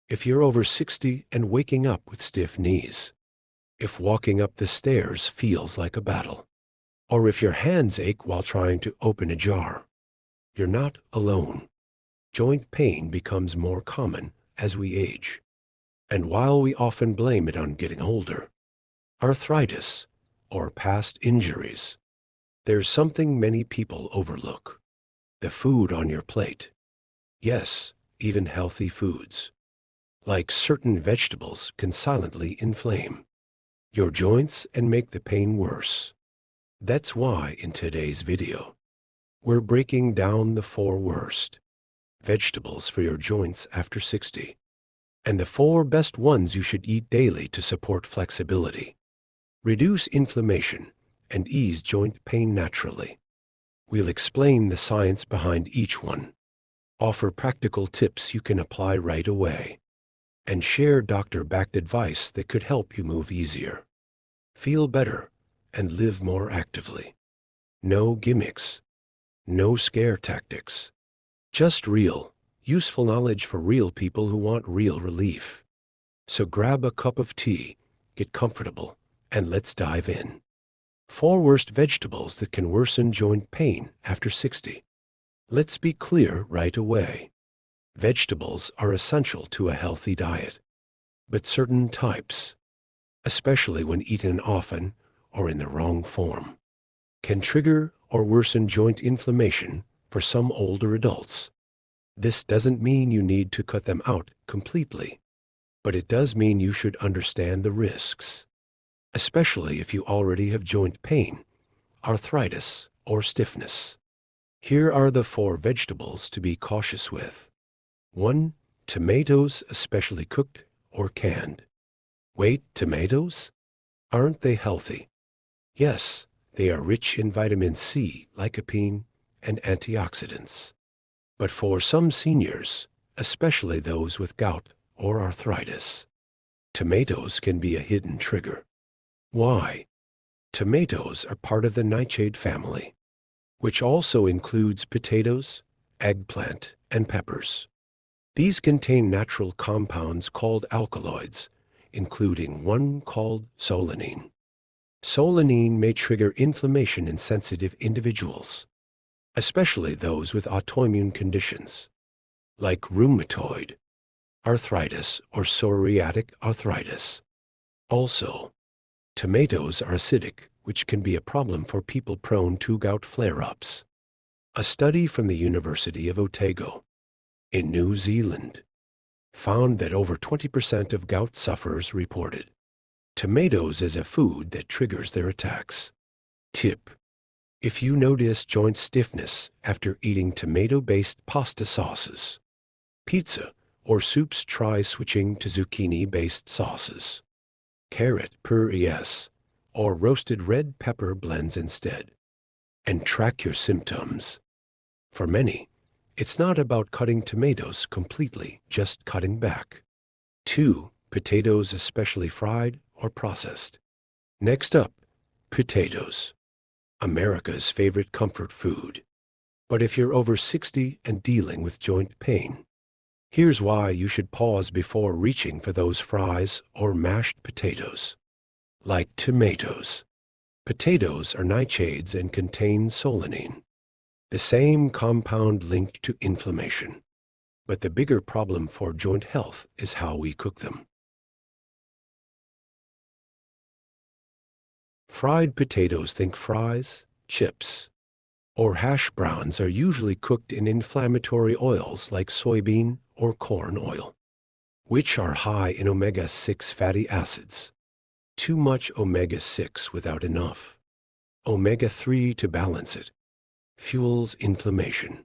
If you're over 60 and waking up with stiff knees, if walking up the stairs feels like a battle, or if your hands ache while trying to open a jar, you're not alone. Joint pain becomes more common as we age. And while we often blame it on getting older, arthritis, or past injuries, there's something many people overlook: the food on your plate. Yes, even healthy foods, like certain vegetables, can silently inflame your joints and make the pain worse. That's why in today's video, we're breaking down the 4 worst vegetables for your joints after 60, and the 4 best ones you should eat daily to support flexibility, reduce inflammation, and ease joint pain naturally. We'll explain the science behind each one, offer practical tips you can apply right away, and share doctor-backed advice that could help you move easier, feel better, and live more actively. No gimmicks, no scare tactics, just real, useful knowledge for real people who want real relief. So grab a cup of tea, get comfortable, and let's dive in. 4 worst vegetables that can worsen joint pain after 60. Let's be clear right away. Vegetables are essential to a healthy diet, but certain types, especially when eaten often or in the wrong form, can trigger or worsen joint inflammation for some older adults. This doesn't mean you need to cut them out completely, but it does mean you should understand the risks, especially if you already have joint pain, arthritis, or stiffness. Here are the 4 vegetables to be cautious with. 1. Tomatoes, especially cooked or canned. Wait, tomatoes? Aren't they healthy? Yes, they are rich in vitamin C, lycopene, and antioxidants. But for some seniors, especially those with gout or arthritis, tomatoes can be a hidden trigger. Why? Tomatoes are part of the nightshade family, which also includes potatoes, eggplant, and peppers. These contain natural compounds called alkaloids, including one called solanine. Solanine may trigger inflammation in sensitive individuals, especially those with autoimmune conditions, like rheumatoid arthritis or psoriatic arthritis. Also, tomatoes are acidic, which can be a problem for people prone to gout flare-ups. A study from the University of Otago in New Zealand found that over 20% of gout sufferers reported tomatoes as a food that triggers their attacks. Tip: if you notice joint stiffness after eating tomato-based pasta sauces, pizza, or soups, try switching to zucchini-based sauces, carrot purées, or roasted red pepper blends instead, and track your symptoms. For many, it's not about cutting tomatoes completely, just cutting back. 2. Potatoes, especially fried or processed. Next up, potatoes, America's favorite comfort food. But if you're over 60 and dealing with joint pain, here's why you should pause before reaching for those fries or mashed potatoes. Like tomatoes, potatoes are nightshades and contain solanine, the same compound linked to inflammation. But the bigger problem for joint health is how we cook them. Fried potatoes, think fries, chips, or hash browns, are usually cooked in inflammatory oils like soybean or corn oil, which are high in omega-6 fatty acids. Too much omega-6 without enough omega-3 to balance it fuels inflammation.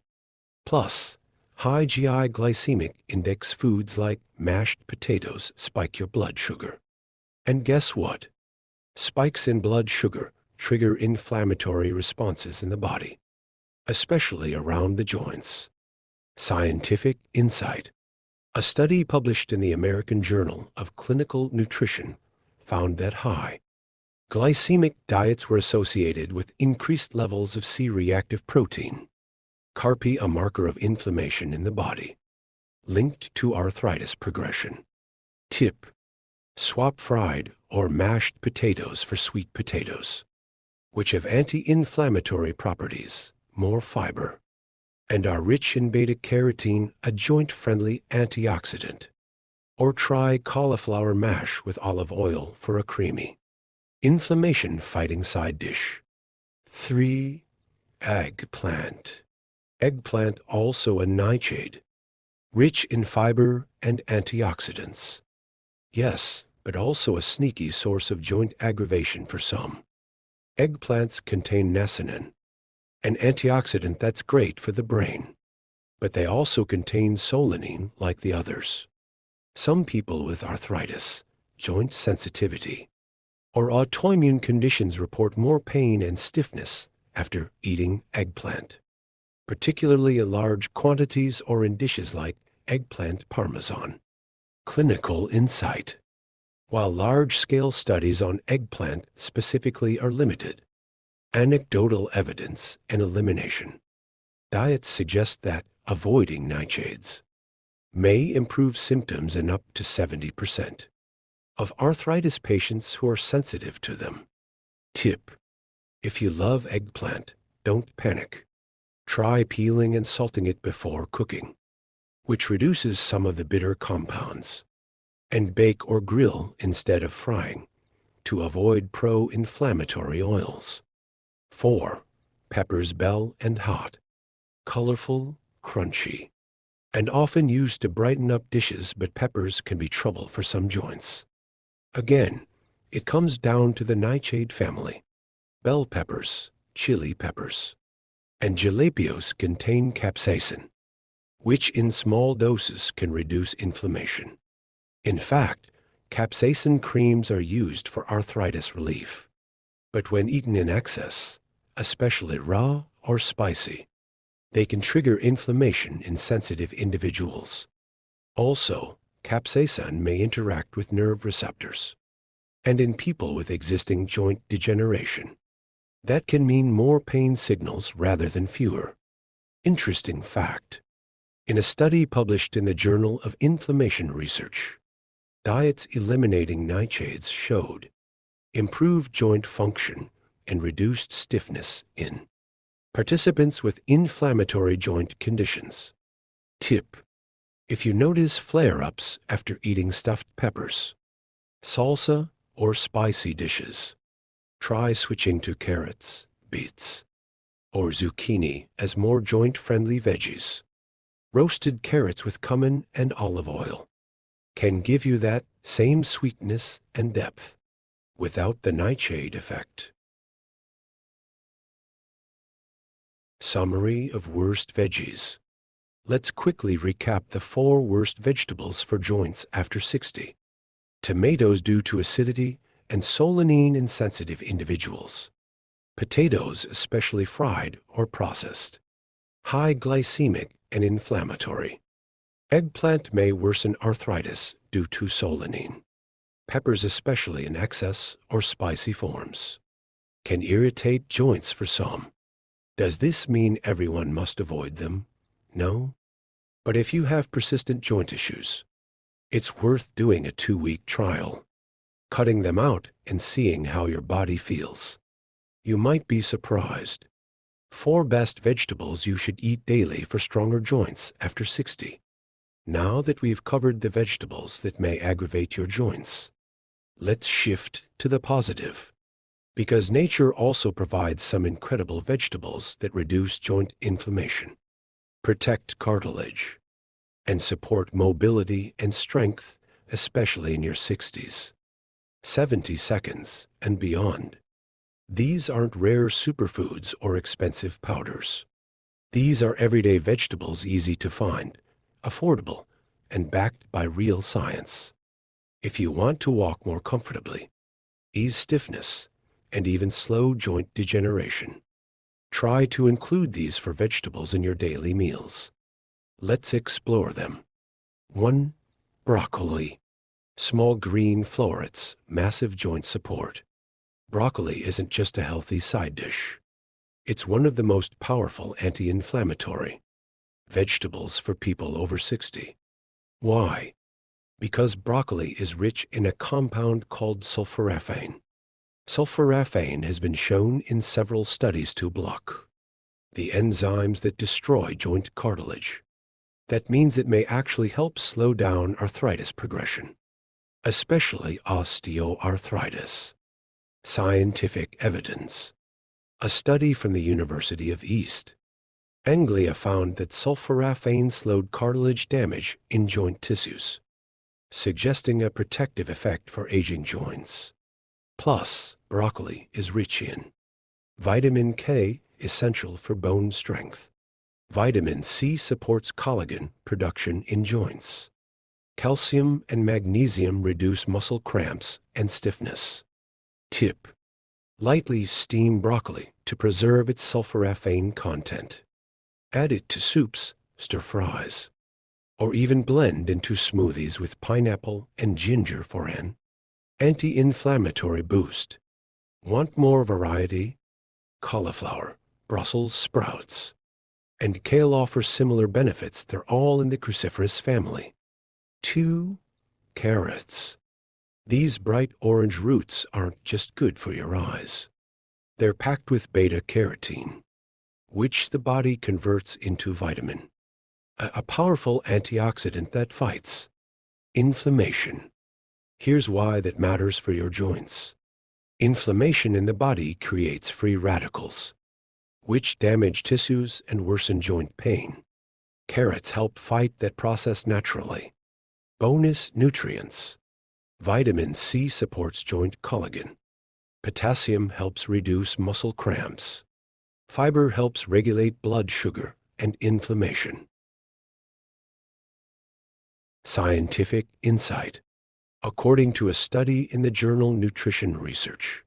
Plus, high GI glycemic index foods like mashed potatoes spike your blood sugar. And guess what? Spikes in blood sugar trigger inflammatory responses in the body, especially around the joints. Scientific insight. A study published in the American Journal of Clinical Nutrition found that high glycemic diets were associated with increased levels of C-reactive protein, CRP, a marker of inflammation in the body. linked to arthritis progression. Tip: swap fried or mashed potatoes for sweet potatoes, which have anti-inflammatory properties, more fiber, and are rich in beta-carotene, a joint-friendly antioxidant. Or try cauliflower mash with olive oil for a creamy, inflammation-fighting side dish. 3. Eggplant. Eggplant, also a nightshade, rich in fiber and antioxidants. Yes, but also a sneaky source of joint aggravation for some. Eggplants contain niacin, an antioxidant that's great for the brain, but they also contain solanine like the others. Some people with arthritis, joint sensitivity, or autoimmune conditions report more pain and stiffness after eating eggplant, particularly in large quantities or in dishes like eggplant parmesan. Clinical insight. While large-scale studies on eggplant specifically are limited, anecdotal evidence and elimination, diets suggest that avoiding nightshades may improve symptoms in up to 70% of arthritis patients who are sensitive to them. Tip: if you love eggplant, don't panic. Try peeling and salting it before cooking, which reduces some of the bitter compounds, and bake or grill instead of frying to avoid pro-inflammatory oils. 4. Peppers, bell and hot, colorful, crunchy, and often used to brighten up dishes, but peppers can be trouble for some joints. Again, it comes down to the nightshade family. Bell peppers, chili peppers, and jalapenos contain capsaicin, which in small doses can reduce inflammation. In fact, capsaicin creams are used for arthritis relief. But when eaten in excess, especially raw or spicy, they can trigger inflammation in sensitive individuals. Also, capsaicin may interact with nerve receptors, and in people with existing joint degeneration, that can mean more pain signals rather than fewer. Interesting fact: in a study published in the Journal of Inflammation Research, diets eliminating nightshades showed improved joint function and reduced stiffness in participants with inflammatory joint conditions. Tip: if you notice flare-ups after eating stuffed peppers, salsa, or spicy dishes, try switching to carrots, beets, or zucchini as more joint-friendly veggies. Roasted carrots with cumin and olive oil can give you that same sweetness and depth without the nightshade effect. Summary of worst veggies. Let's quickly recap the 4 worst vegetables for joints after 60. Tomatoes due to acidity and solanine in sensitive individuals. Potatoes, especially fried or processed, high glycemic and inflammatory. Eggplant may worsen arthritis due to solanine. Peppers, especially in excess or spicy forms, can irritate joints for some. Does this mean everyone must avoid them? No. But if you have persistent joint issues, it's worth doing a 2-week trial, cutting them out and seeing how your body feels. You might be surprised. 4 best vegetables you should eat daily for stronger joints after 60. Now that we've covered the vegetables that may aggravate your joints, let's shift to the positive. Because nature also provides some incredible vegetables that reduce joint inflammation, protect cartilage, and support mobility and strength, especially in your 60s, 70 seconds, and beyond. These aren't rare superfoods or expensive powders. These are everyday vegetables, easy to find, affordable, and backed by real science. If you want to walk more comfortably, ease stiffness, and even slow joint degeneration, try to include these 4 vegetables in your daily meals. Let's explore them. 1. Broccoli. Small green florets, massive joint support. Broccoli isn't just a healthy side dish. It's one of the most powerful anti-inflammatory vegetables for people over 60. Why? Because broccoli is rich in a compound called sulforaphane. Sulforaphane has been shown in several studies to block the enzymes that destroy joint cartilage. That means it may actually help slow down arthritis progression, especially osteoarthritis. Scientific evidence. A study from the University of East Anglia found that sulforaphane slowed cartilage damage in joint tissues, suggesting a protective effect for aging joints. Plus, broccoli is rich in vitamin K, essential for bone strength. Vitamin C supports collagen production in joints. Calcium and magnesium reduce muscle cramps and stiffness. Tip: lightly steam broccoli to preserve its sulforaphane content. Add it to soups, stir-fries, or even blend into smoothies with pineapple and ginger for an anti-inflammatory boost. Want more variety? Cauliflower, Brussels sprouts, and kale offer similar benefits. They're all in the cruciferous family. 2. Carrots. These bright orange roots aren't just good for your eyes. They're packed with beta-carotene, which the body converts into vitamin, a powerful antioxidant that fights inflammation. Here's why that matters for your joints. Inflammation in the body creates free radicals, which damage tissues and worsen joint pain. Carrots help fight that process naturally. Bonus nutrients. Vitamin C supports joint collagen. Potassium helps reduce muscle cramps. Fiber helps regulate blood sugar and inflammation. Scientific insight. According to a study in the journal Nutrition Research,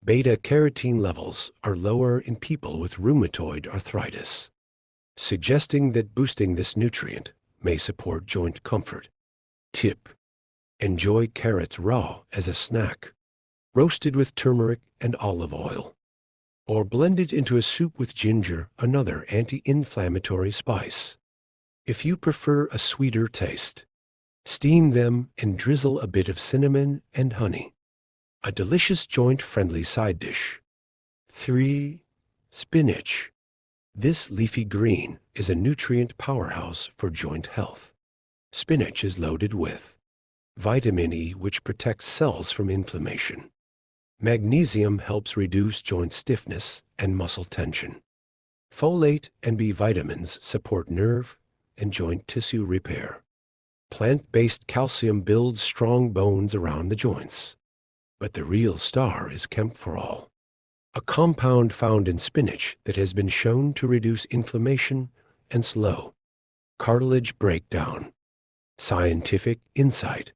beta-carotene levels are lower in people with rheumatoid arthritis, suggesting that boosting this nutrient may support joint comfort. Tip: enjoy carrots raw as a snack, roasted with turmeric and olive oil, or blended into a soup with ginger, another anti-inflammatory spice. If you prefer a sweeter taste, steam them and drizzle a bit of cinnamon and honey. A delicious joint-friendly side dish. 3. Spinach. This leafy green is a nutrient powerhouse for joint health. Spinach is loaded with vitamin E, which protects cells from inflammation. Magnesium helps reduce joint stiffness and muscle tension. Folate and B vitamins support nerve and joint tissue repair. Plant-based calcium builds strong bones around the joints. But the real star is camphorol, a compound found in spinach that has been shown to reduce inflammation and slow cartilage breakdown. Scientific insight.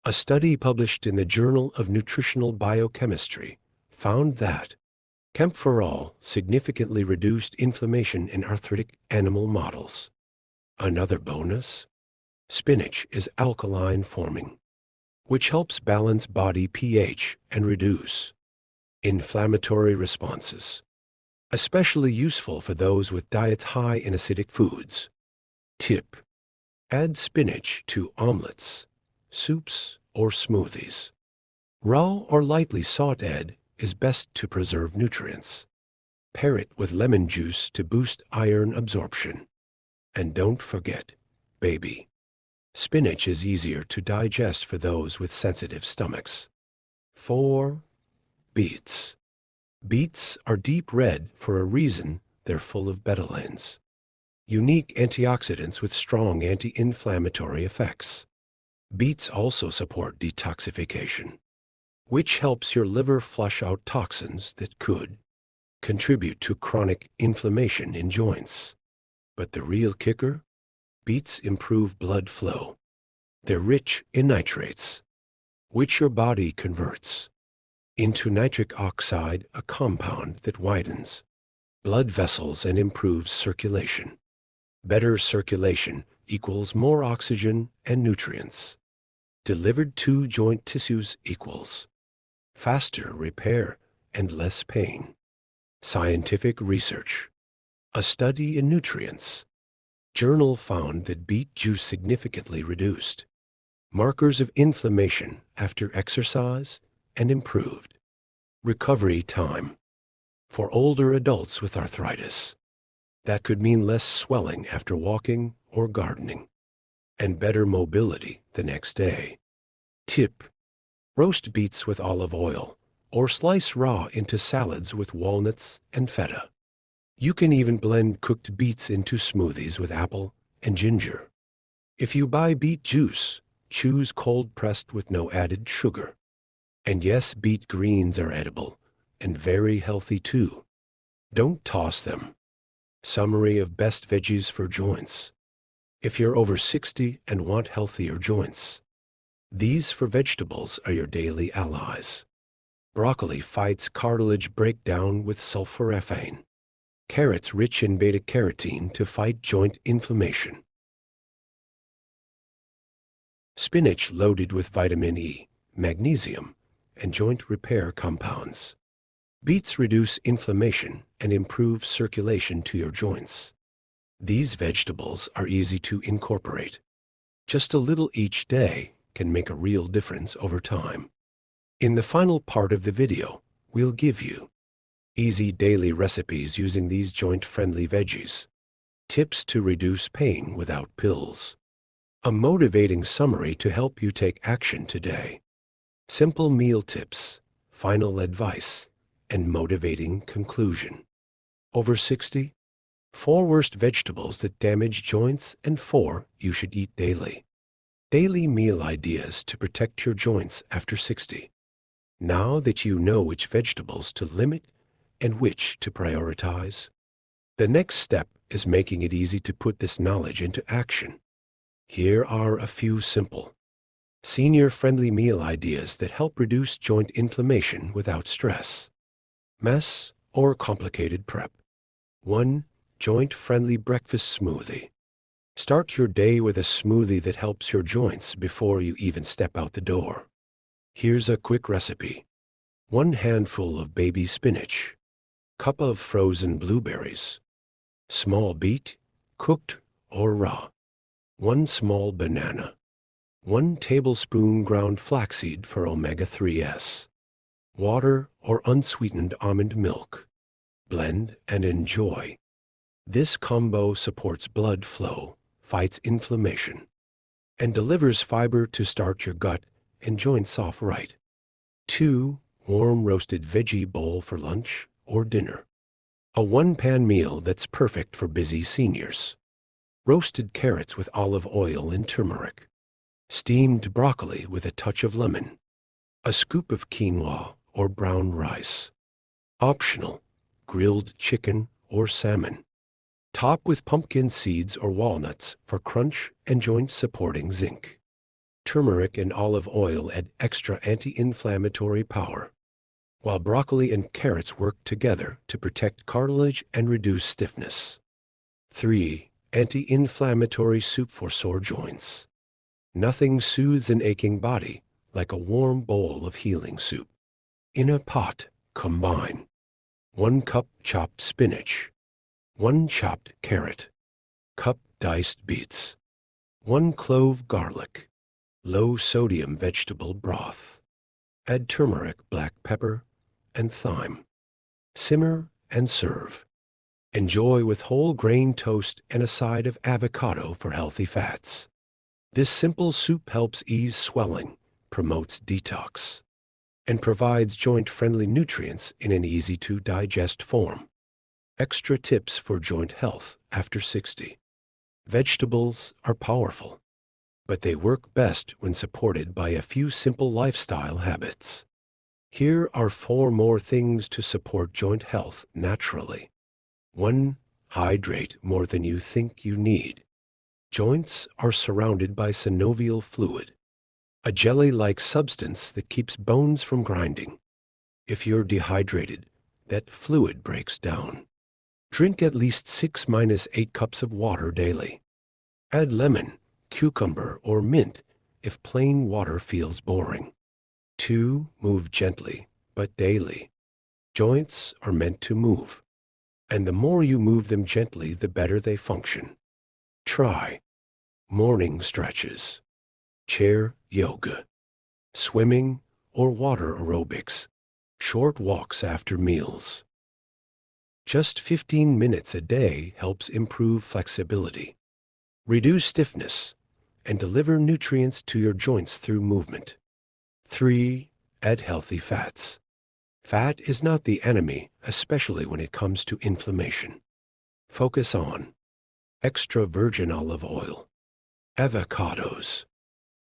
A study published in the Journal of Nutritional Biochemistry found that camphorol significantly reduced inflammation in arthritic animal models. Another bonus: spinach is alkaline forming, which helps balance body pH and reduce inflammatory responses, especially useful for those with diets high in acidic foods. Tip: add spinach to omelets, soups, or smoothies. Raw or lightly sautéed is best to preserve nutrients. Pair it with lemon juice to boost iron absorption. And don't forget, baby, spinach is easier to digest for those with sensitive stomachs. 4. Beets. Beets are deep red for a reason. They're full of betalains, unique antioxidants with strong anti-inflammatory effects. Beets also support detoxification, which helps your liver flush out toxins that could contribute to chronic inflammation in joints. But the real kicker? Beets improve blood flow. They're rich in nitrates, which your body converts into nitric oxide, a compound that widens blood vessels and improves circulation. Better circulation equals more oxygen and nutrients delivered to joint tissues equals faster repair and less pain. Scientific research. A study in nutrients Journal found that beet juice significantly reduced markers of inflammation after exercise and improved recovery time for older adults with arthritis. That could mean less swelling after walking or gardening and better mobility the next day. Tip: roast beets with olive oil or slice raw into salads with walnuts and feta. You can even blend cooked beets into smoothies with apple and ginger. If you buy beet juice, choose cold-pressed with no added sugar. And yes, beet greens are edible and very healthy too. Don't toss them. Summary of best veggies for joints. If you're over 60 and want healthier joints, these for vegetables are your daily allies. Broccoli fights cartilage breakdown with sulforaphane. Carrots rich in beta-carotene to fight joint inflammation. Spinach loaded with vitamin E, magnesium, and joint repair compounds. Beets reduce inflammation and improve circulation to your joints. These vegetables are easy to incorporate. Just a little each day can make a real difference over time. In the final part of the video, we'll give you easy daily recipes using these joint-friendly veggies, tips to reduce pain without pills, a motivating summary to help you take action today, simple meal tips, final advice, and motivating conclusion. Over 60? 4 worst vegetables that damage joints and 4 you should eat daily. Daily meal ideas to protect your joints after 60. Now that you know which vegetables to limit and which to prioritize, the next step is making it easy to put this knowledge into action. Here are a few simple, senior-friendly meal ideas that help reduce joint inflammation without stress, mess, or complicated prep. 1. Joint-friendly breakfast smoothie. Start your day with a smoothie that helps your joints before you even step out the door. Here's a quick recipe. 1 handful of baby spinach, cup of frozen blueberries, small beet, cooked or raw, 1 small banana, 1 tablespoon ground flaxseed for omega-3s, water or unsweetened almond milk. Blend and enjoy. This combo supports blood flow, fights inflammation, and delivers fiber to start your gut and joints off right. 2. Warm roasted veggie bowl for lunch or dinner. A one-pan meal that's perfect for busy seniors. Roasted carrots with olive oil and turmeric. Steamed broccoli with a touch of lemon. A scoop of quinoa or brown rice. Optional, grilled chicken or salmon. Top with pumpkin seeds or walnuts for crunch and joint-supporting zinc. Turmeric and olive oil add extra anti-inflammatory power, while broccoli and carrots work together to protect cartilage and reduce stiffness. 3. Anti-inflammatory soup for sore joints. Nothing soothes an aching body like a warm bowl of healing soup. In a pot, combine 1 cup chopped spinach, 1 chopped carrot, cup diced beets, 1 clove garlic, low-sodium vegetable broth. Add turmeric, black pepper, and thyme. Simmer and serve. Enjoy with whole grain toast and a side of avocado for healthy fats. This simple soup helps ease swelling, promotes detox, and provides joint-friendly nutrients in an easy-to-digest form. Extra tips for joint health after 60. Vegetables are powerful, but they work best when supported by a few simple lifestyle habits. Here are 4 more things to support joint health naturally. 1. Hydrate more than you think you need. Joints are surrounded by synovial fluid, a jelly-like substance that keeps bones from grinding. If you're dehydrated, that fluid breaks down. Drink at least 6-8 cups of water daily. Add lemon, cucumber, or mint if plain water feels boring. 2. Move gently, but daily. Joints are meant to move, and the more you move them gently, the better they function. Try morning stretches, chair yoga, swimming or water aerobics, short walks after meals. Just 15 minutes a day helps improve flexibility, reduce stiffness, and deliver nutrients to your joints through movement. 3. Add healthy fats. Fat is not the enemy, especially when it comes to inflammation. Focus on extra virgin olive oil, avocados,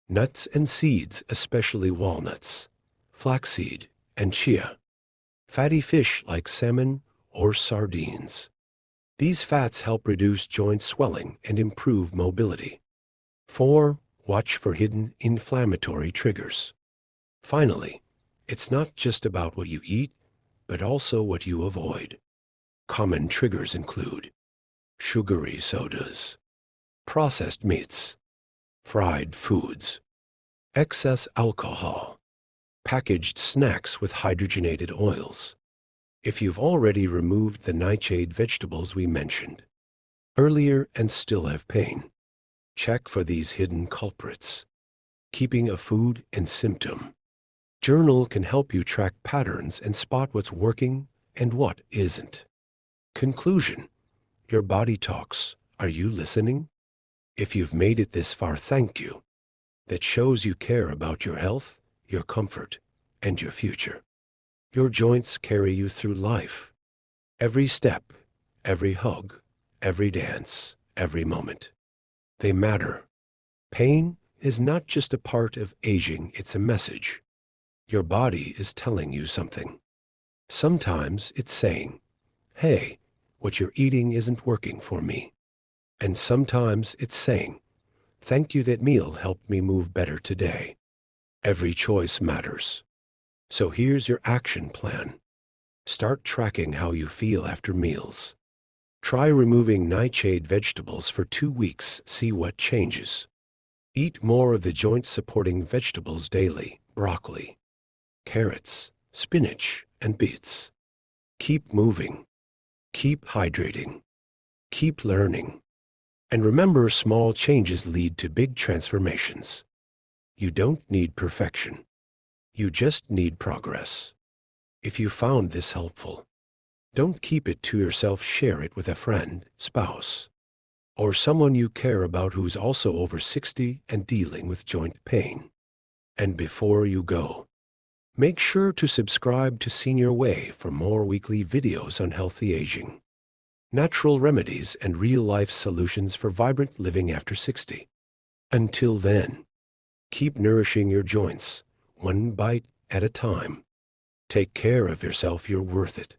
nuts and seeds, especially walnuts, flaxseed, and chia, fatty fish like salmon or sardines. These fats help reduce joint swelling and improve mobility. 4. Watch for hidden inflammatory triggers. Finally, it's not just about what you eat, but also what you avoid. Common triggers include sugary sodas, processed meats, fried foods, excess alcohol, packaged snacks with hydrogenated oils. If you've already removed the nightshade vegetables we mentioned earlier and still have pain, check for these hidden culprits. Keeping a food and symptom journal can help you track patterns and spot what's working and what isn't. Conclusion: your body talks. Are you listening? If you've made it this far, thank you. That shows you care about your health, your comfort, and your future. Your joints carry you through life. Every step, every hug, every dance, every moment. They matter. Pain is not just a part of aging, it's a message. Your body is telling you something. Sometimes it's saying, hey, what you're eating isn't working for me. And sometimes it's saying, thank you, that meal helped me move better today. Every choice matters. So here's your action plan. Start tracking how you feel after meals. Try removing nightshade vegetables for 2 weeks, see what changes. Eat more of the joint-supporting vegetables daily: broccoli, carrots, spinach, and beets. Keep moving. Keep hydrating. Keep learning. And remember, small changes lead to big transformations. You don't need perfection. You just need progress. If you found this helpful, don't keep it to yourself. Share it with a friend, spouse, or someone you care about who's also over 60 and dealing with joint pain. And before you go, make sure to subscribe to Senior Way for more weekly videos on healthy aging, natural remedies, and real-life solutions for vibrant living after 60. Until then, keep nourishing your joints, one bite at a time. Take care of yourself. You're worth it.